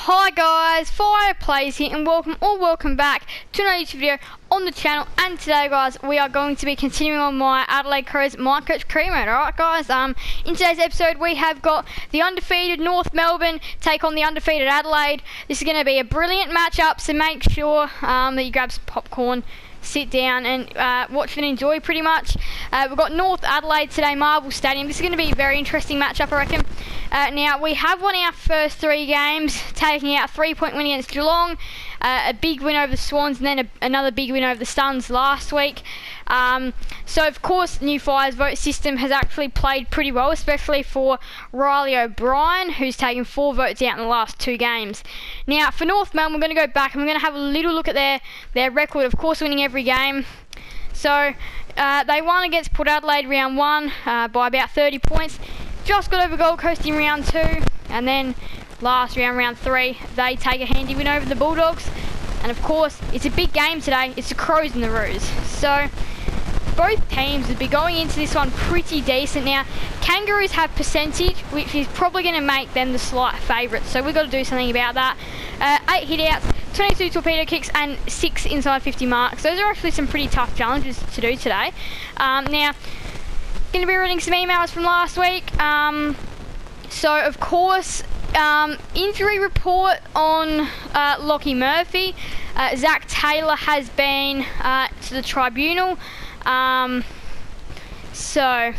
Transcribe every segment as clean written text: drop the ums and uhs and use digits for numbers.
Hi guys, Fireplays here and welcome back to another YouTube video on the channel. And today guys, we are going to be continuing on my Adelaide Crows My Coach career mode. Alright guys, in today's episode we have got the undefeated North Melbourne take on the undefeated Adelaide. This is going to be a brilliant matchup, so make sure that you grab some popcorn, sit down and watch and enjoy pretty much. We've got North Adelaide today, Marvel Stadium. This is going to be a very interesting matchup, I reckon. Now, we have won our first 3 games, taking out a 3-point win against Geelong, a big win over the Swans, and then another big win over the Suns last week. So, of course, New Fire's vote system has actually played pretty well, especially for Riley O'Brien, who's taken 4 votes out in the last 2 games. Now, for North Melbourne, we're going to go back and we're going to have a little look at their record, of course, winning every game. So, they won against Port Adelaide round 1 by about 30 points. Just got over Gold Coast in round 2, and then last round 3, they take a handy win over the Bulldogs. And of course, it's a big game today. It's the Crows and the Roos. So both teams would be going into this one pretty decent. Now, Kangaroos have percentage, which is probably going to make them the slight favourites. So we've got to do something about that. 8 hit-outs, 22 torpedo kicks, and 6 inside 50 marks. Those are actually some pretty tough challenges to do today. Now, going to be reading some emails from last week. So of course, injury report on Lockie Murphy. Zach Taylor has been to the tribunal. So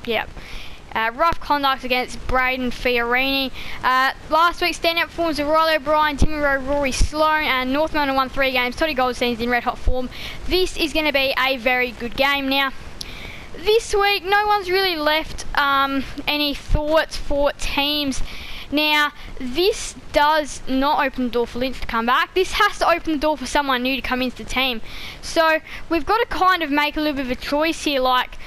yeah, rough conduct against Braden Fiorini. Last week's standout performance of Riley O'Brien, Timmy Rowe, Rory Sloane, and North Melbourne won 3 games. Toddy Goldstein's in red hot form. This is going to be a very good game. Now, this week, no one's really left any thoughts for teams. Now, this does not open the door for Lynch to come back. This has to open the door for someone new to come into the team. So, we've got to kind of make a little bit of a choice here, like,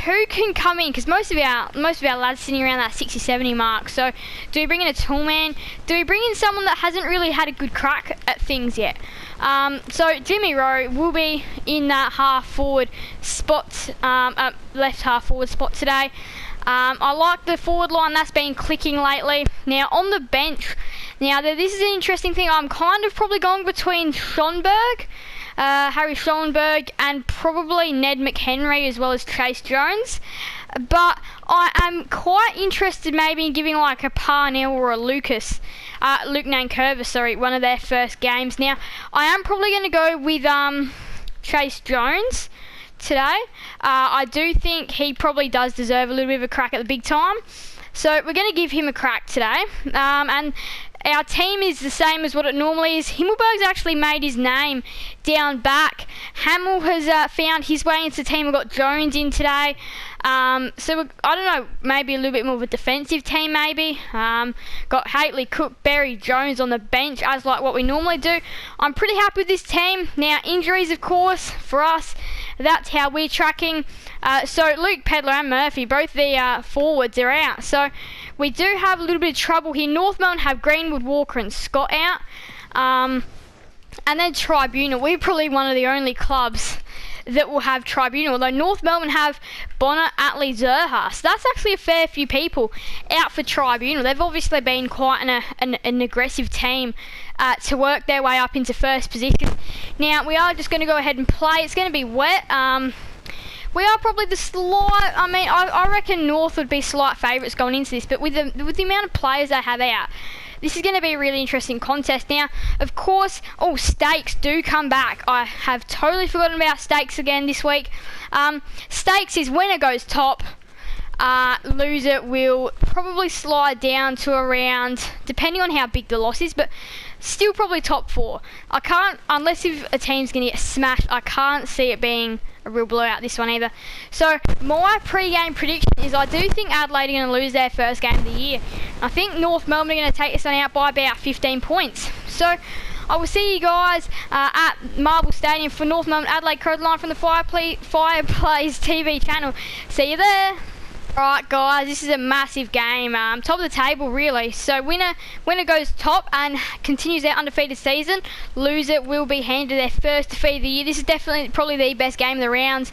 who can come in? Because most of our lads sitting around that 60-70 mark. So, do we bring in a tall man? Do we bring in someone that hasn't really had a good crack at things yet? So Jimmy Rowe will be in that half-forward spot, left half-forward spot today. I like the forward line that's been clicking lately. Now, on the bench, now this is an interesting thing. I'm kind of probably going between Schonberg, Harry Schonberg, and probably Ned McHenry as well as Chase Jones. But I am quite interested maybe in giving like a Parnell or a Luke Nankervis, one of their first games. Now, I am probably going to go with Chase Jones today. I do think he probably does deserve a little bit of a crack at the big time. So we're going to give him a crack today. And our team is the same as what it normally is. Himmelberg's actually made his name down back. Hamill has found his way into the team. We've got Jones in today. So I don't know, maybe a little bit more of a defensive team maybe. Got Haitley, Cook, Berry, Jones on the bench as like what we normally do. I'm pretty happy with this team. Now, injuries, of course, for us, that's how we're tracking. So Luke Pedler and Murphy, both the forwards are out. So we do have a little bit of trouble here. North Melbourne have Greenwood, Walker and Scott out. And then Tribunal. We're probably one of the only clubs that will have Tribunal, although North Melbourne have Bonner, Atley, Zerha. So that's actually a fair few people out for Tribunal. They've obviously been quite an aggressive team to work their way up into first position. Now, we are just going to go ahead and play. It's going to be wet. We are probably the slight, I reckon North would be slight favourites going into this, but with the amount of players they have out, this is going to be a really interesting contest. Now, of course, stakes do come back. I have totally forgotten about stakes again this week. Stakes is winner goes top. Loser will probably slide down to around, depending on how big the loss is, but still probably top 4. I can't, unless if a team's going to get smashed, I can't see it being a real blowout this one either. So my pre-game prediction is I do think Adelaide are going to lose their first game of the year. I think North Melbourne are going to take this one out by about 15 points. So I will see you guys at Marvel Stadium for North Melbourne Adelaide Crows live from the Fireplays TV channel. See you there. Right guys, this is a massive game, top of the table really. So winner goes top and continues their undefeated season. Loser will be handed their first defeat of the year. This is definitely probably the best game of the rounds.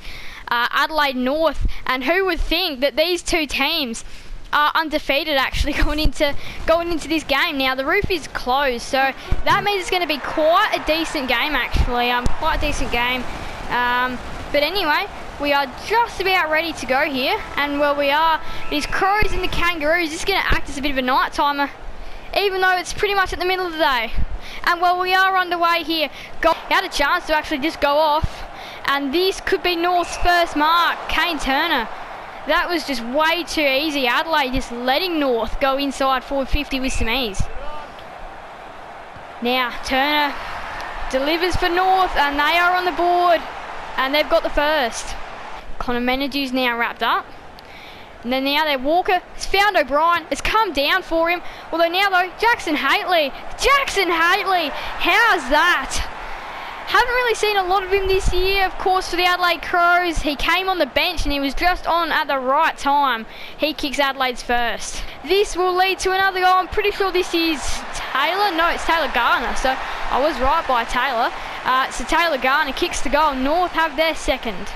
Adelaide North, and who would think that these two teams are undefeated actually going into this game. Now the roof is closed, so that means it's going to be quite a decent game actually. Quite a decent game. But anyway, we are just about ready to go here, and well, we are. These Crows and the Kangaroos. This is going to act as a bit of a night timer, even though it's pretty much at the middle of the day. And well, we are underway here. He had a chance to actually just go off, and this could be North's first mark. Kane Turner. That was just way too easy. Adelaide just letting North go inside forward 50 with some ease. Now Turner delivers for North, and they are on the board, and they've got the first. Connor Menadue's now wrapped up. And then now Walker has found O'Brien. It's come down for him. Although now though, Jackson Haitley, how's that? Haven't really seen a lot of him this year, of course, for the Adelaide Crows. He came on the bench and he was just on at the right time. He kicks Adelaide's first. This will lead to another goal. I'm pretty sure this is Taylor. No, it's Taylor Garner. So I was right by Taylor. So Taylor Garner kicks the goal. North have their second.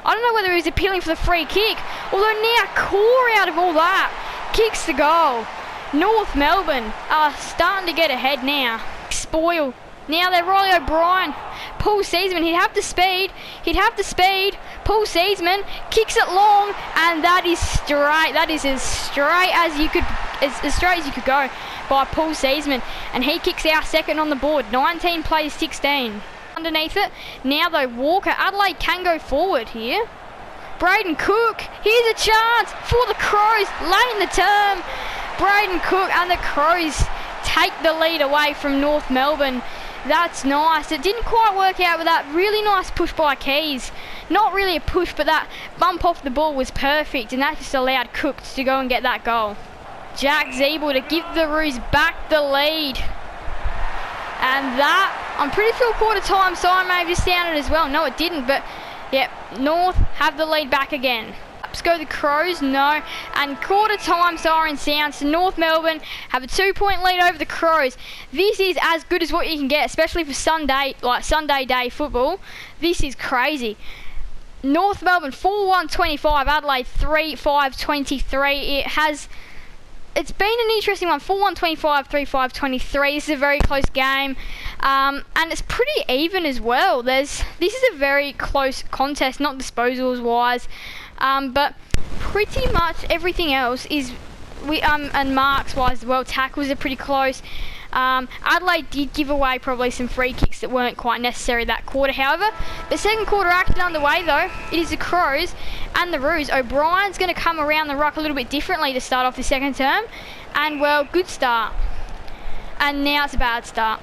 I don't know whether he was appealing for the free kick, although now Core out of all that kicks the goal. North Melbourne are starting to get ahead now. Spoil. Now they're Riley O'Brien. Paul Seaman, he'd have the speed. Paul Seaman kicks it long, and that is straight. That is as straight as you could go by Paul Seaman, and he kicks our second on the board. 19 plays 16. Underneath it. Now though, Walker, Adelaide can go forward here. Braden Cook, here's a chance for the Crows late in the term. Braden Cook and the Crows take the lead away from North Melbourne. That's nice. It didn't quite work out with that really nice push by Keys. Not really a push, but that bump off the ball was perfect, and that just allowed Cook to go and get that goal. Jack's able to give the Roos back the lead. And that, I'm pretty sure quarter time siren may have just sounded as well. No, it didn't, but yep, North have the lead back again. Ups go the Crows, no, and quarter time siren sounds. So North Melbourne have a 2-point lead over the Crows. This is as good as what you can get, especially for Sunday day football. This is crazy. North Melbourne 4-1-25, Adelaide 3-5-23. It's been an interesting one, 4-1-25, 3-5-23. This is a very close game, and it's pretty even as well. This is a very close contest, not disposals wise, but pretty much everything else is and marks wise as well. Tackles are pretty close. Adelaide did give away probably some free kicks that weren't quite necessary that quarter. However, the second quarter action underway though. It is the Crows and the Roos. O'Brien's going to come around the ruck a little bit differently to start off the second term. And well, good start. And now it's a bad start.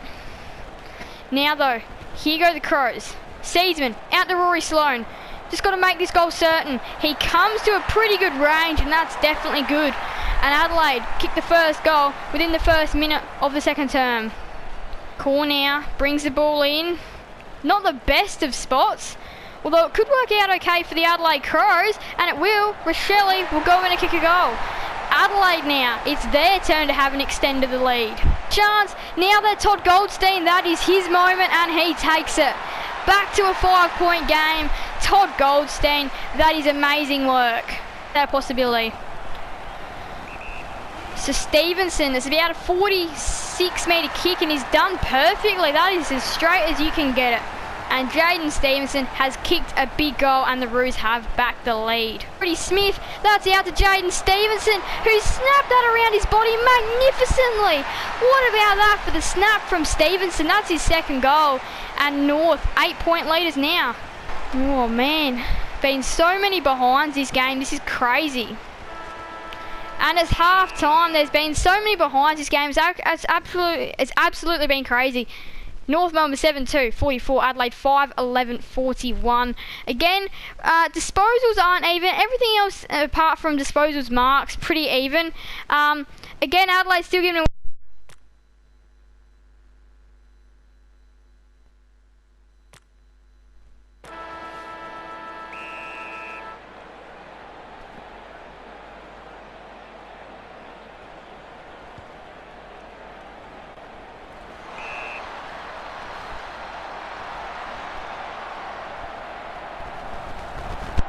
Now though, here go the Crows. Seaman out to Rory Sloane. Just got to make this goal certain. He comes to a pretty good range, and that's definitely good. And Adelaide kicked the first goal within the first minute of the second term. Core now brings the ball in. Not the best of spots, although it could work out okay for the Adelaide Crows, and it will. Rochelle will go in and kick a goal. Adelaide now, it's their turn to have an extend of the lead. Chance, now that Todd Goldstein, that is his moment, and he takes it. Back to a 5-point game. Todd Goldstein, that is amazing work. That possibility. So Stevenson, it's about a 46-metre kick, and he's done perfectly. That is as straight as you can get it. And Jaden Stevenson has kicked a big goal, and the Roos have back the lead. Freddie Smith, that's out to Jaden Stevenson, who snapped that around his body magnificently. What about that for the snap from Stevenson? That's his second goal. And North, 8-point leaders now. Oh man, been so many behinds this game. This is crazy. And it's half time. There's been so many behinds this game. It's absolutely been crazy. North Melbourne 7-2, 44. Adelaide 5-11, 41. Again, disposals aren't even. Everything else apart from disposals marks pretty even. Again, Adelaide still giving.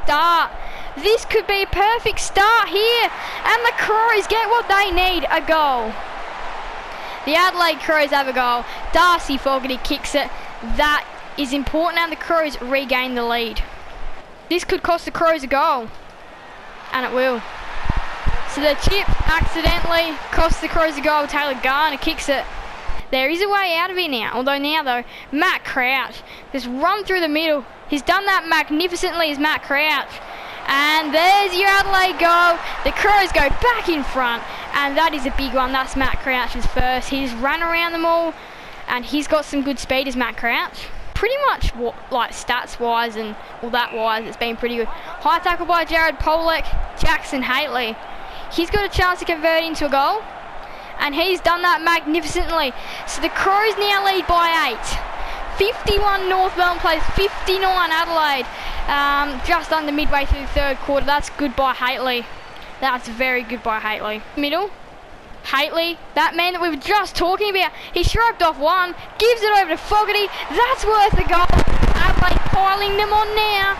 Start. This could be a perfect start here. And the Crows get what they need, a goal. The Adelaide Crows have a goal. Darcy Fogarty kicks it. That is important, and the Crows regain the lead. This could cost the Crows a goal. And it will. So the chip accidentally costs the Crows a goal. Taylor Garner kicks it. There is a way out of it now. Although now though, Matt Crouch just run through the middle. He's done that magnificently as Matt Crouch. And there's your Adelaide goal. The Crows go back in front. And that is a big one. That's Matt Crouch's first. He's run around them all. And he's got some good speed as Matt Crouch. Pretty much like stats wise and all that wise, it's been pretty good. High tackle by Jared Pollock. Jackson Haitley. He's got a chance to convert into a goal. And he's done that magnificently. So the Crows now lead by 8. 51 North Melbourne plays 59 Adelaide. Just under midway through the third quarter. That's good by Haitley. That's very good by Haitley. Middle. Haitley, that man that we were just talking about, he shrugged off one, gives it over to Fogarty. That's worth a goal. Adelaide piling them on now.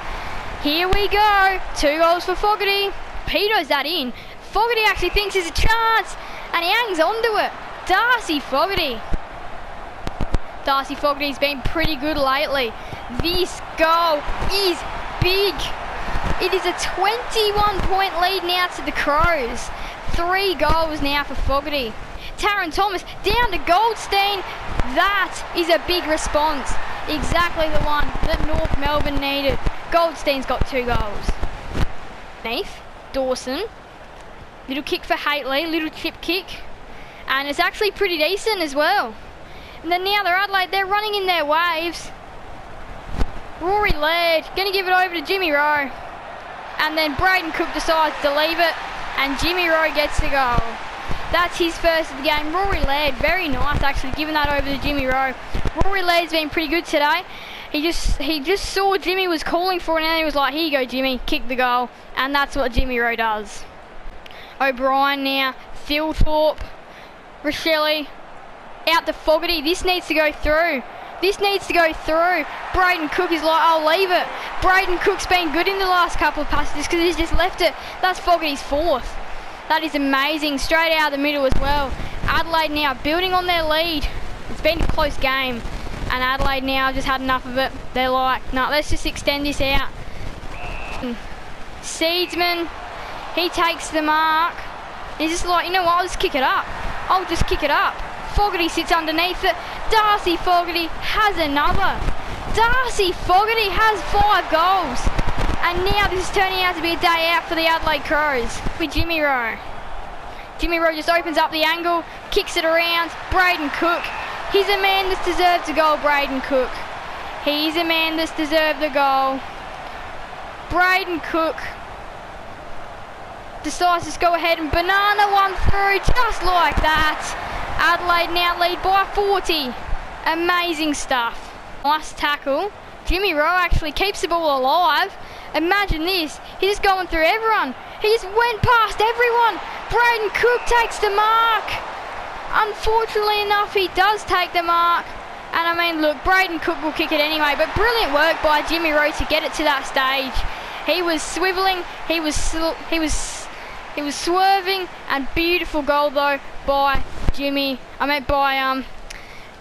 Here we go. 2 goals for Fogarty. Peto's that in. Fogarty actually thinks there's a chance, and he hangs onto it. Darcy Fogarty. Darcy Fogarty's been pretty good lately. This goal is big. It is a 21-point lead now to the Crows. 3 goals now for Fogarty. Taron Thomas down to Goldstein. That is a big response. Exactly the one that North Melbourne needed. Goldstein's got 2 goals. Neath, Dawson. Little kick for Haitley, little chip kick. And it's actually pretty decent as well. And then now they're Adelaide, they're running in their waves. Rory Laird, going to give it over to Jimmy Rowe. And then Braden Cook decides to leave it. And Jimmy Rowe gets the goal. That's his first of the game. Rory Laird, very nice actually, giving that over to Jimmy Rowe. Rory Laird's been pretty good today. He just saw Jimmy was calling for it, and then he was like, here you go Jimmy, kick the goal. And that's what Jimmy Rowe does. O'Brien now, Thilthorpe, Rochelle, out to Fogarty. This needs to go through. This needs to go through. Braden Cook is like, I'll leave it. Braden Cook's been good in the last couple of passes because he's just left it. That's Fogarty's 4th. That is amazing. Straight out of the middle as well. Adelaide now building on their lead. It's been a close game. And Adelaide now just had enough of it. They're like, no, let's just extend this out. Seedsman, he takes the mark. He's just like, you know what, I'll just kick it up. I'll just kick it up. Fogarty sits underneath it. Darcy Fogarty has another. Darcy Fogarty has 5 goals. And now this is turning out to be a day out for the Adelaide Crows. With Jimmy Rowe. Jimmy Rowe just opens up the angle, kicks it around. Braden Cook. He's a man that's deserved a goal, Braden Cook. He's a man that's deserved the goal. Braden Cook decides to go ahead and banana one through just like that. Adelaide now lead by 40. Amazing stuff. Nice tackle. Jimmy Rowe actually keeps the ball alive. Imagine this. He's just going through everyone. He just went past everyone. Braden Cook takes the mark. Unfortunately enough, he does take the mark. And I mean, look, Braden Cook will kick it anyway, but brilliant work by Jimmy Rowe to get it to that stage. He was swiveling, he was swerving, and beautiful goal though by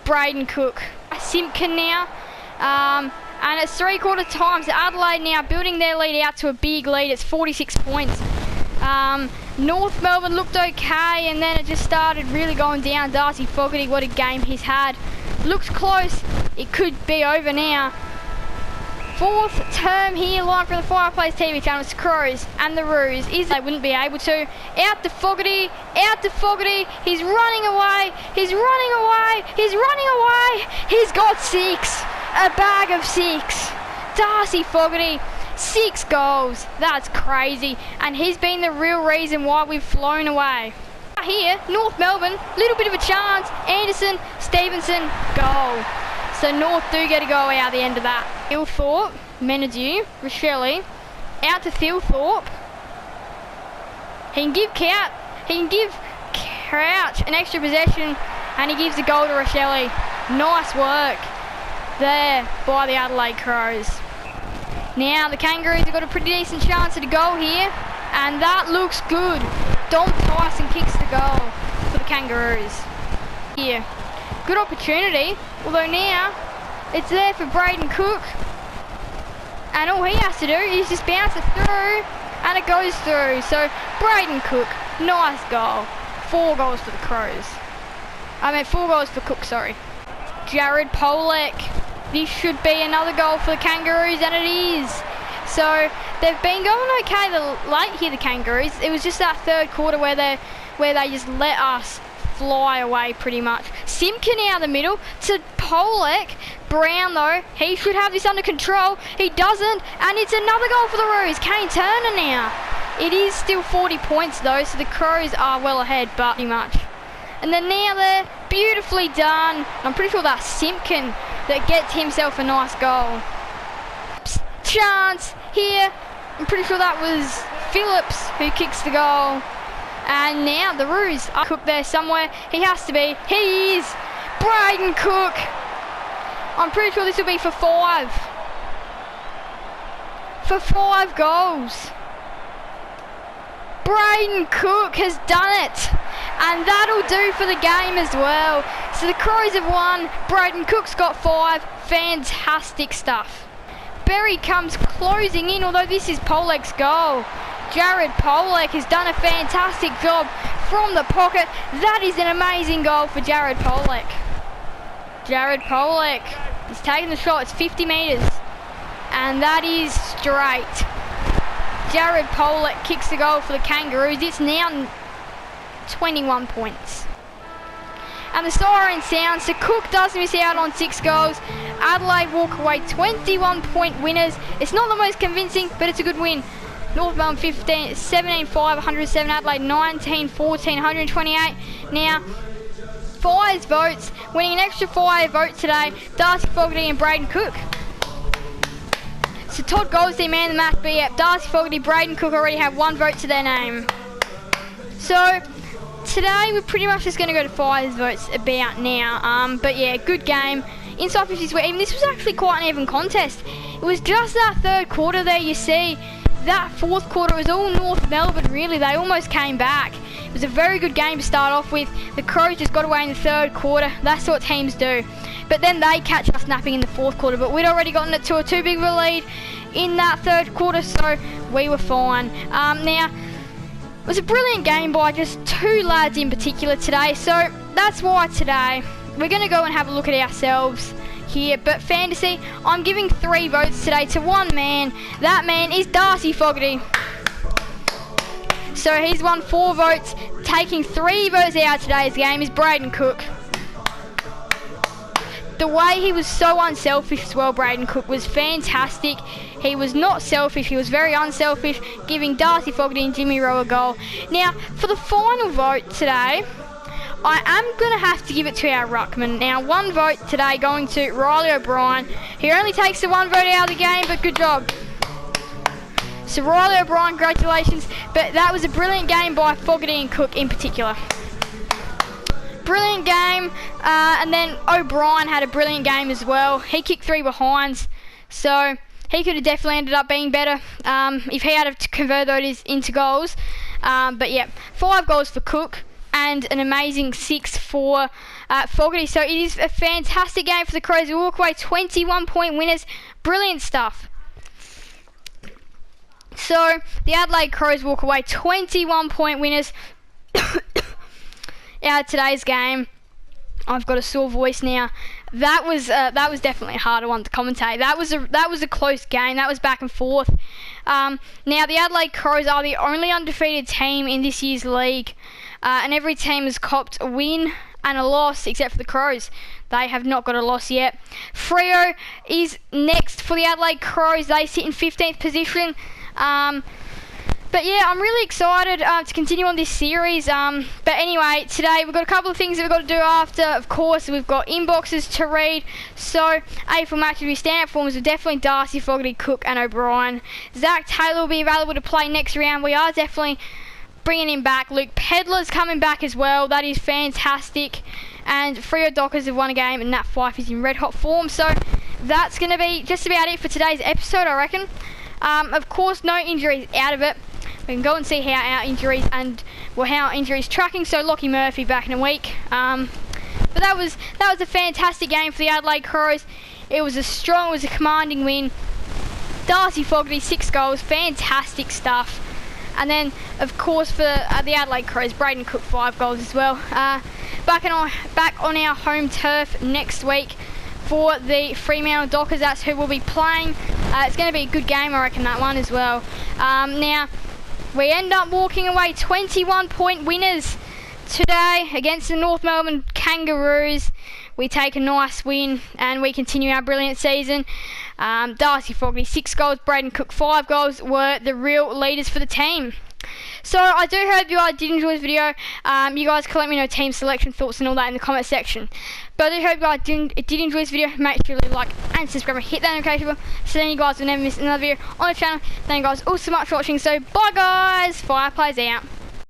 Braden Cook. Simpkin now, and it's 3/4 times. Adelaide now building their lead out to a big lead. It's 46 points. North Melbourne looked okay, and then it just started really going down. Darcy Fogarty, what a game he's had. Looks close. It could be over now. 4th term here live from the Fireplace TV channel. It's Crows and the Roos. They wouldn't be able to. Out to Fogarty. Out to Fogarty. He's running away. He's running away. He's running away. He's got 6. A bag of 6. Darcy Fogarty. 6 goals. That's crazy. And he's been the real reason why we've flown away. Here, North Melbourne, little bit of a chance. Anderson, Stevenson, goal. So North do get a goal out the end of that. Thilthorpe, Menadue, Rochelle, out to Thilthorpe. He can give Crouch an extra possession, and he gives the goal to Rochelle. Nice work there by the Adelaide Crows. Now the Kangaroos have got a pretty decent chance at a goal here, and that looks good. Dom Tyson kicks the goal for the Kangaroos. Here, good opportunity, although now it's there for Braden Cook, and all he has to do is just bounce it through, and it goes through. So Braden Cook, nice goal. 4 goals for the Crows. 4 goals for Cook, sorry. Jared Polek. This should be another goal for the Kangaroos, and it is. So they've been going okay late here, the Kangaroos. It was just that third quarter where they just let us fly away pretty much. Simpkin out of the middle to Polek. Brown though, he should have this under control. He doesn't, and it's another goal for the Roos. Kane Turner now. It is still 40 points though, so the Crows are well ahead, but pretty much. And then now they're beautifully done. I'm pretty sure that's Simpkin that gets himself a nice goal. Chance here. I'm pretty sure that was Phillips who kicks the goal. And now the Roos are Cook there somewhere. He has to be. He is. Braden Cook. I'm pretty sure this will be for 5. For 5 goals. Braden Cook has done it, and that'll do for the game as well. So the Crows have won. Braden Cook's got 5. Fantastic stuff. Berry comes closing in, although this is Polek's goal. Jared Polek has done a fantastic job from the pocket. That is an amazing goal for Jared Polek. Jared Polek is taking the shot. It's 50 metres, and that is straight. Jared Polek kicks the goal for the Kangaroos. It's now 21 points. And the siren sounds, so Cook does miss out on 6 goals. Adelaide walk away 21-point winners. It's not the most convincing, but it's a good win. North Melbourne 17-5, 107. Adelaide 19-14, 128. Now, 5 votes, winning an extra 5 votes today. Darcy Fogarty and Braden Cook. So Todd Goldstein, man of the match, but yeah, Darcy Fogarty, Braden Cook already have 1 vote to their name. So today we're pretty much just going to go to 5 votes about now. But yeah, good game. Inside 50s, where even this was actually quite an even contest. It was just that third quarter there, you see. That fourth quarter was all North Melbourne, really. They almost came back. It was a very good game to start off with. The Crows just got away in the third quarter. That's what teams do. But then they catch us napping in the fourth quarter. But we'd already gotten it to a too big of a lead in that third quarter, so we were fine. Now, it was a brilliant game by just 2 lads in particular today. So that's why today we're going to go and have a look at ourselves here. But fantasy, I'm giving 3 votes today to one man. That man is Darcy Fogarty. So he's won 4 votes. Taking 3 votes out of today's game is Braden Cook. The way he was so unselfish as well, Braden Cook, was fantastic. He was not selfish, he was very unselfish, giving Darcy Fogarty and Jimmy Rowe a goal. Now, for the final vote today, I am going to have to give it to our ruckman. Now, 1 vote today going to Riley O'Brien. He only takes the 1 vote out of the game, but good job. So Riley O'Brien, congratulations. But that was a brilliant game by Fogarty and Cook in particular. Brilliant game. And then O'Brien had a brilliant game as well. He kicked 3 behinds. So he could have definitely ended up being better if he had to convert those into goals. But yeah, 5 goals for Cook and an amazing 6 for Fogarty. So it is a fantastic game for the Crows. We walk away 21-point winners. Brilliant stuff. So the Adelaide Crows walk away 21-point winners out of today's game. I've got a sore voice now. That was definitely a harder one to commentate. That was a close game. That was back and forth. Now the Adelaide Crows are the only undefeated team in this year's league, and every team has copped a win and a loss except for the Crows. They have not got a loss yet. Freo is next for the Adelaide Crows. They sit in 15th position. But yeah, I'm really excited to continue on this series. But anyway, today we've got a couple of things that we've got to do after. Of course, we've got inboxes to read. So, AFL matches we stand-up formers are definitely Darcy, Fogarty, Cook and O'Brien. Zach Taylor will be available to play next round. We are definitely bringing him back. Luke Pedlar's coming back as well. That is fantastic. And Freo Dockers have won a game and Nat Fife is in red hot form. So that's going to be just about it for today's episode, I reckon. Of course, no injuries out of it. We can go and see how our injuries how our injuries tracking. So Lockie Murphy back in a week. But that was a fantastic game for the Adelaide Crows. It was a commanding win. Darcy Fogarty, 6 goals, fantastic stuff. And then, of course, for the Adelaide Crows, Braden Cook, 5 goals as well. Back on our home turf next week for the Fremantle Dockers. That's who we'll be playing. It's going to be a good game, I reckon, that one as well. Now, we end up walking away 21-point winners today against the North Melbourne Kangaroos. We take a nice win and we continue our brilliant season. Darcy Fogarty, 6 goals, Braden Cook, 5 goals were the real leaders for the team. So I do hope you guys did enjoy this video. You guys can let me know team selection thoughts and all that in the comment section. But I do hope you guys did enjoy this video. Make sure to leave a like and subscribe and hit that notification bell so then you guys will never miss another video on the channel. Thank you guys all so much for watching. So bye guys, Fireplays out.